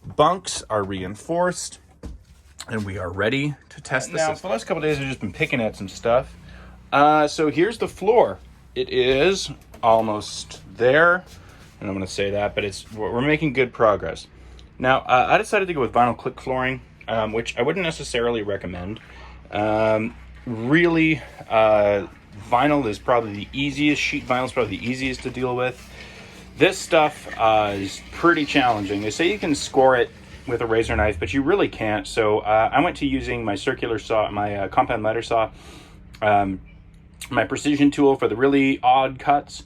Bunks are reinforced, and we are ready to test this. Now, for the last couple of days, I've just been picking at some stuff. So here's the floor. It is almost there. and I'm going to say that, but we're making good progress. Now, I decided to go with vinyl click flooring, which I wouldn't necessarily recommend. Really, vinyl is probably the easiest. Sheet vinyl is probably the easiest to deal with. This stuff is pretty challenging. They say you can score it with a razor knife, but you really can't. So I went to using my circular saw, my compound miter saw, my precision tool for the really odd cuts,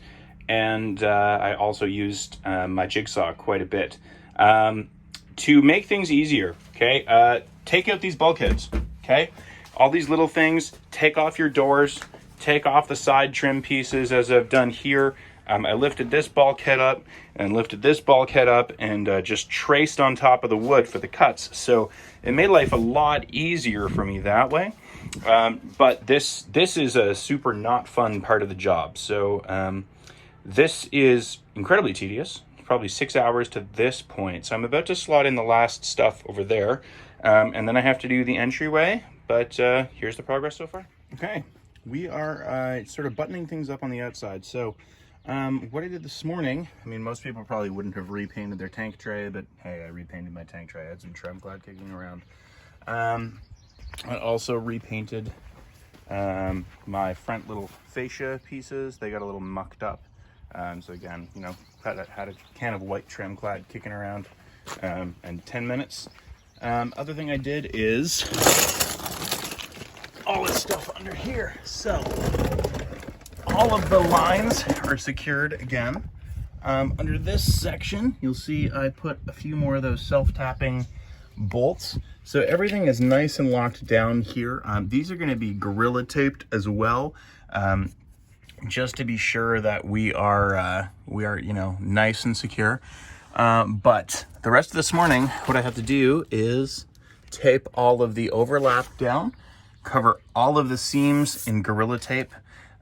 and I also used my jigsaw quite a bit to make things easier. Okay, take out these bulkheads. Okay, all these little things. Take off your doors. Take off the side trim pieces, as I've done here. I lifted this bulkhead up and lifted this bulkhead up and just traced on top of the wood for the cuts. So it made life a lot easier for me that way. But this is a super not fun part of the job. So this is incredibly tedious. It's probably 6 hours to this point. So I'm about to slot in the last stuff over there. And then I have to do the entryway. But here's the progress so far. Okay, we are sort of buttoning things up on the outside. So what I did this morning, I mean, most people probably wouldn't have repainted their tank tray, but hey, I repainted my tank tray. I had some Tremclad kicking around. I also repainted my front little fascia pieces. They got a little mucked up. So again, you know, had a can of white Tremclad kicking around in 10 minutes. Other thing I did is all this stuff under here. So all of the lines are secured again. Under this section, you'll see I put a few more of those self-tapping bolts. So everything is nice and locked down here. These are going to be Gorilla taped as well, just to be sure that we are you know, nice and secure. But the rest of this morning, what I have to do is tape all of the overlap down, cover all of the seams in Gorilla Tape.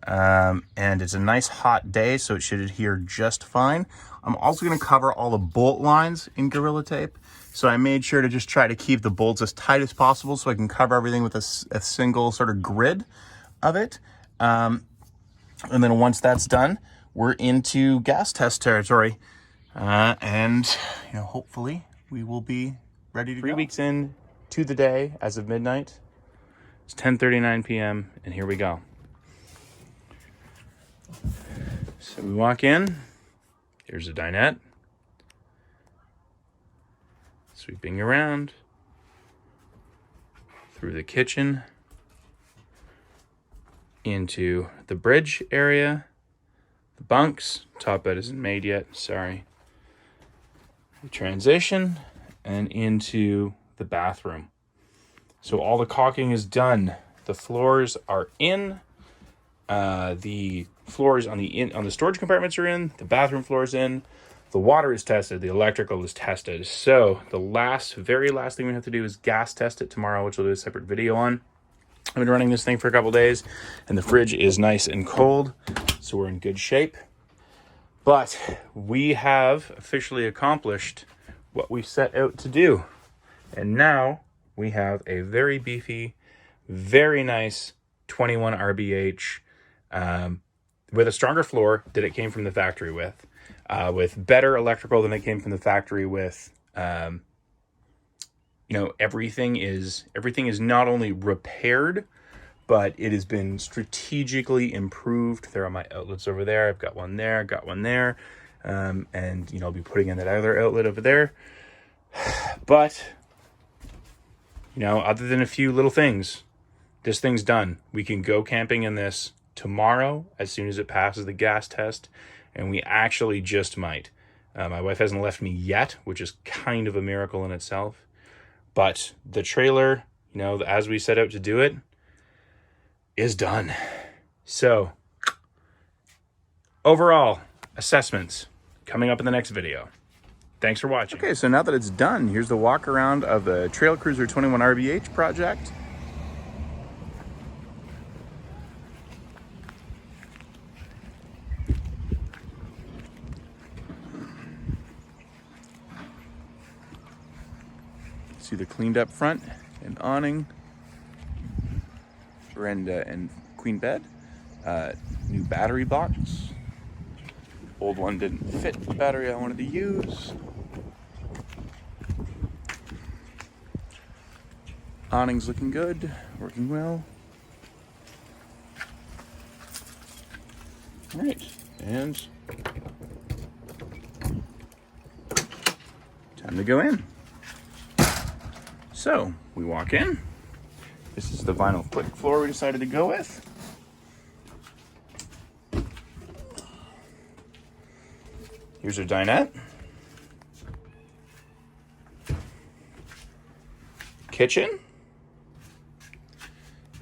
And it's a nice hot day, so it should adhere just fine. I'm also going to cover all the bolt lines in Gorilla Tape. So I made sure to just try to keep the bolts as tight as possible so I can cover everything with a single sort of grid of it. And then once that's done, we're into gas test territory. And you know, hopefully we will be ready to go. 3 weeks in to the day as of midnight. It's 10:39 p.m. and here we go. So we walk in, here's a dinette, sweeping around, through the kitchen, into the bridge area, the bunks, top bed isn't made yet, sorry. We transition, and into the bathroom. So all the caulking is done, the floors are in, the floors on the storage compartments are in, the bathroom floor is in, the water is tested, the electrical is tested. So the very last thing we have to do is gas test it tomorrow, which we'll do a separate video on. I've been running this thing for a couple days, and the fridge is nice and cold, so we're in good shape. But we have officially accomplished what we set out to do. And now we have a very beefy, very nice 21 RBH with a stronger floor that it came from the factory with better electrical than it came from the factory with. You know, everything is not only repaired, but it has been strategically improved. There are my outlets over there. I've got one there, and you know, I'll be putting in that other outlet over there. But you know, other than a few little things, this thing's done. We can go camping in this tomorrow as soon as it passes the gas test, and we actually just might. My wife hasn't left me yet, which is kind of a miracle in itself. But the trailer, you know, as we set out to do it, is done. So, overall assessments coming up in the next video. Thanks for watching. Okay, so now that it's done, here's the walk around of the Trail Cruiser 21 RBH project. See the cleaned up front and awning, veranda and queen bed, new battery box, Old one didn't fit the battery I wanted to use. Awning's looking good, working well. All right, and time to go in. So we walk in. This is the vinyl click floor we decided to go with. Here's our dinette. Kitchen.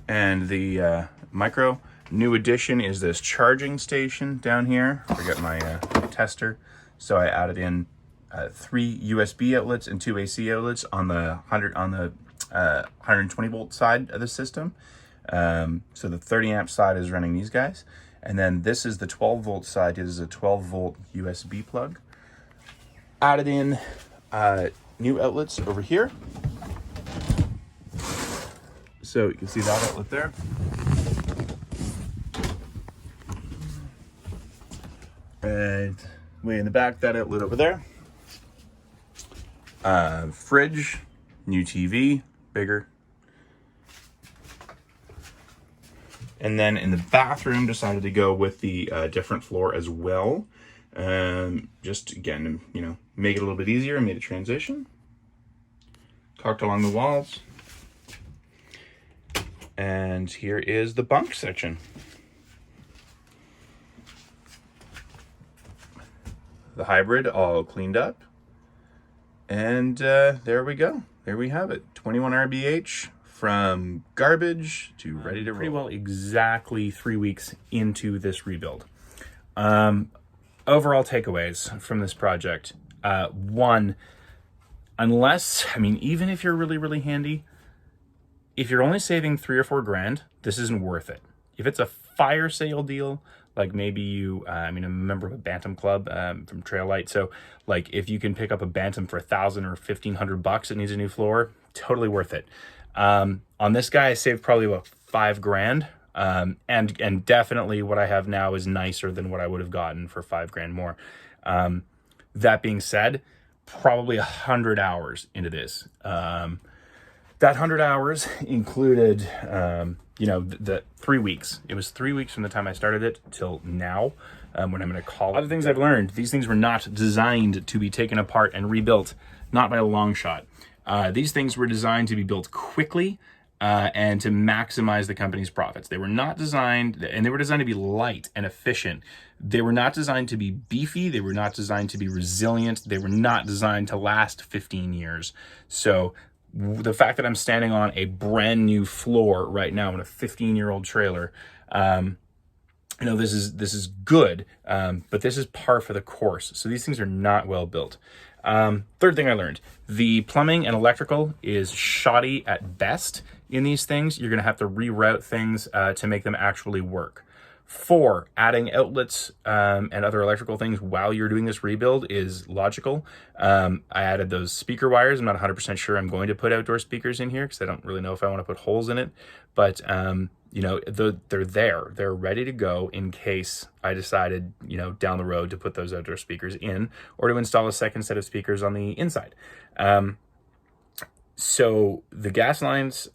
And the micro new addition is this charging station down here. I got my tester, so I added in 3 USB outlets and 2 AC outlets on the 120 volt side of the system. So the 30 amp side is running these guys, and then this is the 12 volt side. It is a 12 volt USB plug. Added in new outlets over here. So you can see that outlet there. And way in the back, that outlet over there. Fridge, new TV, bigger. And then in the bathroom, decided to go with the different floor as well. Just again, you know, make it a little bit easier and made a transition. Caulked along the walls. And here is the bunk section. The hybrid all cleaned up. And there we go. There we have it. 21 RBH from garbage to ready to roll. Pretty well exactly 3 weeks into this rebuild. Overall takeaways from this project. One, unless, I mean, even if you're really, really handy, if you're only saving $3 or $4 grand, this isn't worth it. If it's a fire sale deal, like maybe you, I'm a member of a Bantam club from Trail Light. So like if you can pick up a Bantam for $1,000 or $1,500, it needs a new floor, totally worth it. On this guy, I saved probably about $5 grand. And definitely what I have now is nicer than what I would have gotten for $5 grand more. That being said, probably 100 hours into this. That 100 hours included, the 3 weeks. It was 3 weeks from the time I started it till now, when I'm going to call it. Other things I've learned, these things were not designed to be taken apart and rebuilt, not by a long shot. These things were designed to be built quickly and to maximize the company's profits. They were not designed, and they were designed to be light and efficient. They were not designed to be beefy. They were not designed to be resilient. They were not designed to last 15 years. So the fact that I'm standing on a brand new floor right now in a 15-year-old trailer, this is good, but this is par for the course. So these things are not well built. Third thing I learned, the plumbing and electrical is shoddy at best in these things. You're going to have to reroute things to make them actually work. 4, adding outlets and other electrical things while you're doing this rebuild is logical. I added those speaker wires. I'm not 100% sure I'm going to put outdoor speakers in here because I don't really know if I want to put holes in it. But, they're there. They're ready to go in case I decided, down the road to put those outdoor speakers in or to install a second set of speakers on the inside. So the gas lines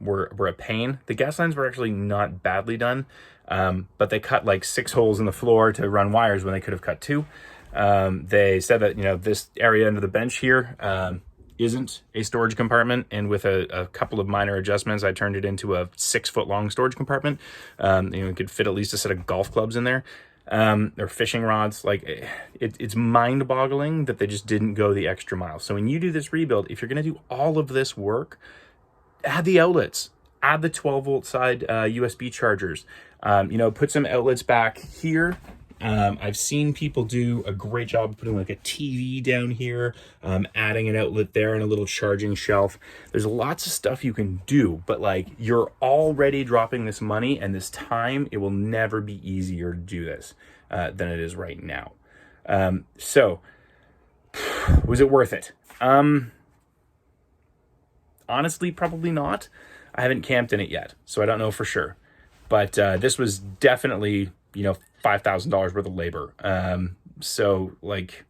were a pain. The gas lines were actually not badly done. But they cut like 6 holes in the floor to run wires when they could have cut 2. They said that, this area under the bench here isn't a storage compartment. And with a couple of minor adjustments, I turned it into a 6-foot long storage compartment. It could fit at least a set of golf clubs in there. Or fishing rods. Like it's mind boggling that they just didn't go the extra mile. So when you do this rebuild, if you're going to do all of this work, add the outlets. Add the 12 volt side USB chargers. Put some outlets back here. I've seen people do a great job of putting like a TV down here, adding an outlet there and a little charging shelf. There's lots of stuff you can do, but like you're already dropping this money and this time. It will never be easier to do this than it is right now. So was it worth it? Honestly, probably not. I haven't camped in it yet, so I don't know for sure. But this was definitely $5,000 worth of labor. So like,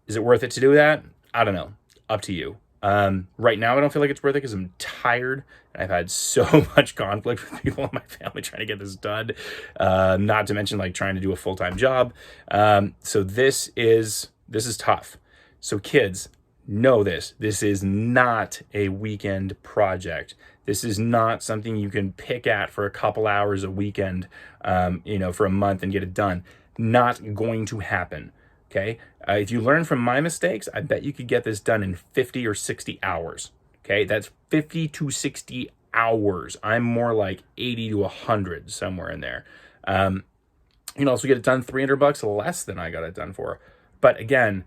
is it worth it to do that? I don't know. Up to you. Right now, I don't feel like it's worth it because I'm tired. I've had so much conflict with people in my family trying to get this done. Not to mention like trying to do a full-time job. So this is tough. So kids, know this. This is not a weekend project. This is not something you can pick at for a couple hours a weekend, for a month and get it done. Not going to happen. Okay. If you learn from my mistakes, I bet you could get this done in 50 or 60 hours. Okay. That's 50 to 60 hours. I'm more like 80 to 100, somewhere in there. You can also get it done $300 less than I got it done for. But again,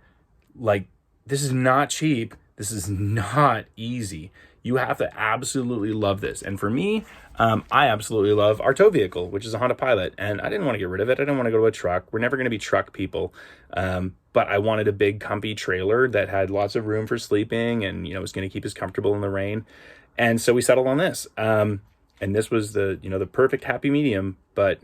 like, this is not cheap. This is not easy. You have to absolutely love this. And for me, I absolutely love our tow vehicle, which is a Honda Pilot. And I didn't want to get rid of it. I didn't want to go to a truck. We're never going to be truck people. But I wanted a big, comfy trailer that had lots of room for sleeping and, was going to keep us comfortable in the rain. And so we settled on this. And this was the perfect happy medium, but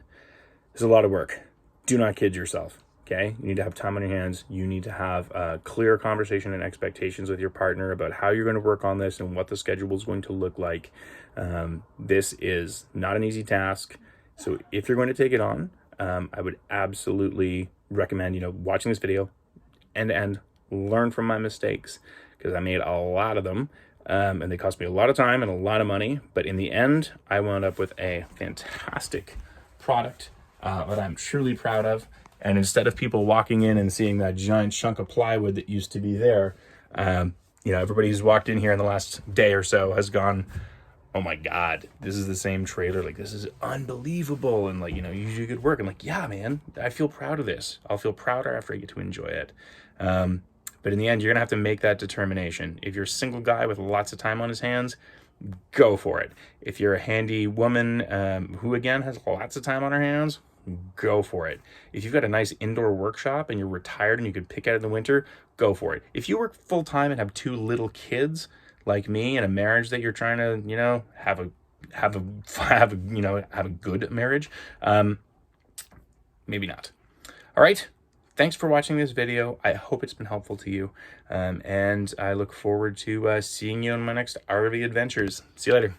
it's a lot of work. Do not kid yourself. Okay, you need to have time on your hands. You need to have a clear conversation and expectations with your partner about how you're going to work on this and what the schedule is going to look like. This is not an easy task. So if you're going to take it on, I would absolutely recommend, watching this video end to end, learn from my mistakes, because I made a lot of them. And they cost me a lot of time and a lot of money. But in the end, I wound up with a fantastic product that I'm truly proud of. And instead of people walking in and seeing that giant chunk of plywood that used to be there, everybody who's walked in here in the last day or so has gone, oh my God, this is the same trailer. Like, this is unbelievable. And like, you do good work. I'm like, yeah, man, I feel proud of this. I'll feel prouder after I get to enjoy it. But in the end, you're gonna have to make that determination. If you're a single guy with lots of time on his hands, go for it. If you're a handy woman who, again, has lots of time on her hands, go for it. If you've got a nice indoor workshop and you're retired and you could pick out in the winter, go for it. If you work full time and have 2 little kids like me and a marriage that you're trying to, have a good marriage, maybe not. All right. Thanks for watching this video. I hope it's been helpful to you. And I look forward to seeing you on my next RV adventures. See you later.